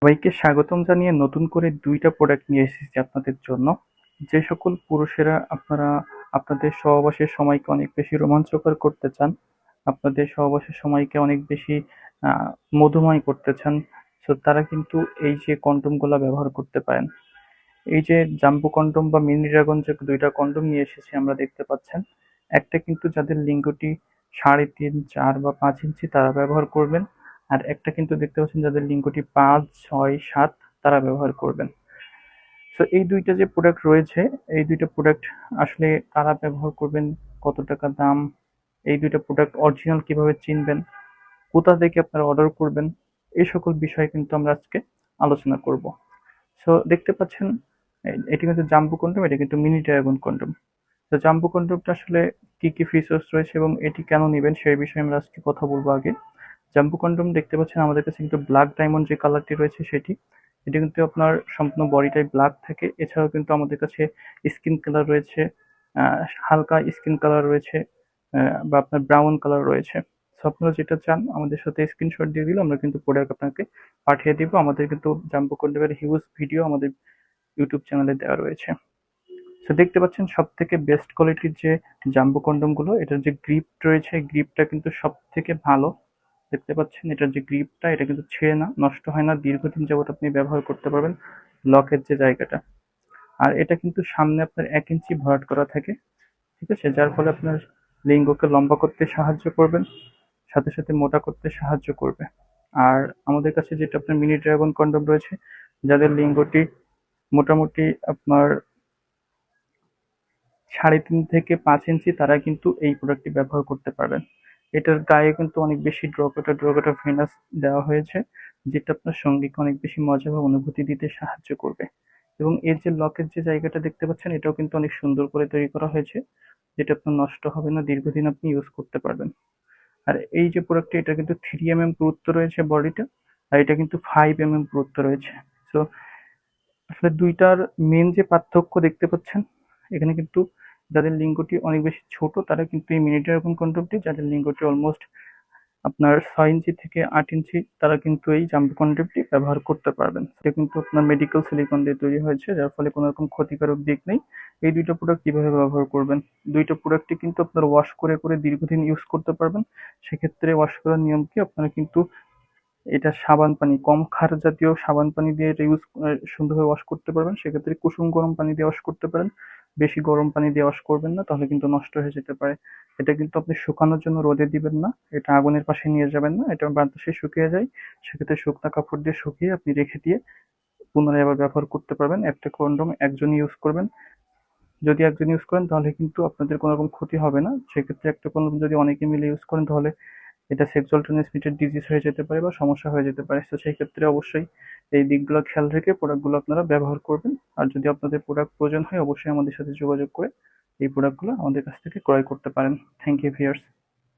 সবাইকে স্বাগতম জানিয়ে নতুন করে ২টা প্রোডাক্ট নিয়ে এসেছি আপনাদের জন্য। যে সকল পুরুষেরা আপনারা আপনাদের সহবাসের সময়কে অনেক বেশি রোমাঞ্চকর করতে চান, আপনাদের সহবাসের সময়কে অনেক বেশি আ মধুময় করতে চান, সো তারা কিন্তু এই যে কনডমগুলা ব্যবহার করতে পারেন। এই যে জাম্বো কনডম বা মিনি ড্রাগন যে ২টা কনডম নিয়ে এসেছি আমরা দেখতে পাচ্ছেন। একটা কিন্তু যাদের লিঙ্গটি ৩.৫, ৪ বা ৫ ইঞ্চি তারা ব্যবহার করবেন। আর একটা কিন্তু দেখতে পাচ্ছেন যাদের লিঙ্গটি ৫, ৬, ৭ তারা ব্যবহার করবেন। সো এই ২টা যে প্রোডাক্ট রয়েছে, এই ২টা প্রোডাক্ট আসলে কারা ব্যবহার করবেন, কত টাকা দাম, এই ২টা প্রোডাক্ট অরিজিনাল কিভাবে চিনবেন, কোথা থেকে আপনারা অর্ডার করবেন, এই সকল বিষয় কিন্তু আমরা আজকে আলোচনা করব। সো দেখতে পাচ্ছেন এটি কিন্তু জাম্বো কন্ডম, এটা কিন্তু মিনি ড্রাগন কন্ডম। তো জাম্বো কন্ডমটা আসলে কি কি ফিচার্স রয়েছে এবং এটি কেন নিবেন সেই বিষয়ে আমরা আজকে কথা বলবো আগে। জাম্বো কন্ডম দেখতে পাচ্ছেন আমাদের কাছে কিন্তু ব্ল্যাক ডায়মন্ড যে কালারটি রয়েছে সেটি, এটি কিন্তু আপনার সম্পূর্ণ বডিটাই ব্ল্যাক থাকে। এছাড়াও কিন্তু আমাদের কাছে স্কিন কালার রয়েছে, হালকা স্কিন কালার রয়েছে, বা আপনার ব্রাউন কালার রয়েছে। সো আপনারা যেটা চান আমাদের সাথে স্ক্রিনশট দিয়ে দিলে আমরা কিন্তু প্রোডাক্ট আপনাকে পাঠিয়ে দিব। আমাদের কিন্তু জাম্বো কন্ডমের হিউজ ভিডিও আমাদের ইউটিউব চ্যানেলে দেওয়া রয়েছে। সো দেখতে পাচ্ছেন সব থেকে বেস্ট কোয়ালিটির যে জাম্বো কন্ডম গুলো, এটার যে গ্রিপ রয়েছে গ্রিপটা কিন্তু সব থেকে ভালো। দেখতে পাচ্ছেন এটার যে গ্রিপটা এটা কিন্তু ছেড়ে না, নষ্ট হয় না, দীর্ঘদিন যাবত আপনি ব্যবহার করতে পারবেন লকের যে জায়গাটা। আর এটা কিন্তু সামনে আপনার ১ ইঞ্চি ভরাট করা থাকে, ঠিক আছে, যার ফলে আপনার লিঙ্গকে লম্বা করতে সাহায্য করবেন, সাথে সাথে মোটা করতে সাহায্য করবে। আর আমাদের কাছে যেটা আপনার মিনি ড্রাগন কন্ডম রয়েছে, যাদের লিঙ্গটি মোটামুটি আপনার ৩.৫ থেকে ৫ ইঞ্চি তারা কিন্তু এই প্রোডাক্টটি ব্যবহার করতে পারবেন। এটার গায়ে কিন্তু অনেক বেশি ড্রগাটা ভেনাস দেওয়া হয়েছে, যেটা আপনার সঙ্গীকে অনেক বেশি মজা বা অনুভূতি দিতে সাহায্য করবে। এবং এর যে লকের যে জায়গাটা দেখতে পাচ্ছেন এটাও কিন্তু অনেক সুন্দর করে তৈরি করা হয়েছে, যেটা আপনার নষ্ট হবে না, দীর্ঘদিন আপনি ইউজ করতে পারবেন। আর এই যে প্রোডাক্টটা এটা কিন্তু 3 mm পুরুত্ব রয়েছে বডিটা, আর এটা কিন্তু 5 mm পুরুত্ব রয়েছে। সো আসলে দুইটার মেন যে পার্থক্য দেখতে পাচ্ছেন এখানে কিন্তু যাদের লিঙ্গটি অনেক বেশি ছোট তারা কিন্তু এই মিনি ড্রাগন কন্ডমটি, যাদের লিঙ্গটি অলমোস্ট আপনার ৬ ইঞ্চি থেকে ৮ ইঞ্চি তারা কিন্তু এই জাম্বো কন্ডমটি ব্যবহার করতে পারবেন। এটা কিন্তু আপনার মেডিকেল সিলিকন দিয়ে তৈরি হয়েছে, যার ফলে কোনো রকম ক্ষতিকারক দিক নেই। এই দুইটা প্রোডাক্ট কিভাবে ব্যবহার করবেন, দুইটা প্রোডাক্টই কিন্তু আপনার ওয়াশ করে করে দীর্ঘদিন ইউজ করতে পারবেন। সেক্ষেত্রে ওয়াশ করার নিয়ম কি, আপনারা কিন্তু এটা সাবান পানি, কম ক্ষার জাতীয় সাবান পানি দিয়ে এটা সুন্দরভাবে ওয়াশ করতে পারবেন। সেক্ষেত্রে কুসুম গরম পানি দিয়ে ওয়াশ করতে পারেন। বেশি গরম পানি দিয়ে ওয়াশ করবেন না, তাহলে কিন্তু নষ্ট হয়ে যেতে পারে। এটা কিন্তু আপনি শুকানোর জন্য রোদে দিবেন না, এটা আগুনের পাশে নিয়ে যাবেন না, এটা বাতাসে শুকিয়ে যায়। সেক্ষেত্রে শুকনা কাপড় দিয়ে শুকিয়ে আপনি রেখে দিয়ে পুনরায় আবার ব্যবহার করতে পারবেন। একটা কন্ডম একজনই ইউজ করবেন। যদি একজন ইউজ করেন তাহলে কিন্তু আপনাদের কোনো রকম ক্ষতি হবে না। সেক্ষেত্রে একটা কন্ডম যদি অনেকে মিলে ইউজ করেন তাহলে এটা সেক্সুয়াল ট্রান্সমিটেড ডিজিজ হয়ে যেতে পারে বা সমস্যা হয়ে যেতে পারে। তো সেই ক্ষেত্রে অবশ্যই এই দিকগুলো খেয়াল রেখে প্রোডাক্টগুলো আপনারা ব্যবহার করবেন। আর যদি আপনাদের প্রোডাক্ট প্রয়োজন হয় অবশ্যই আমাদের সাথে যোগাযোগ করে এই প্রোডাক্টগুলো আমাদের কাছ থেকে ক্রয় করতে পারেন। Thank you viewers.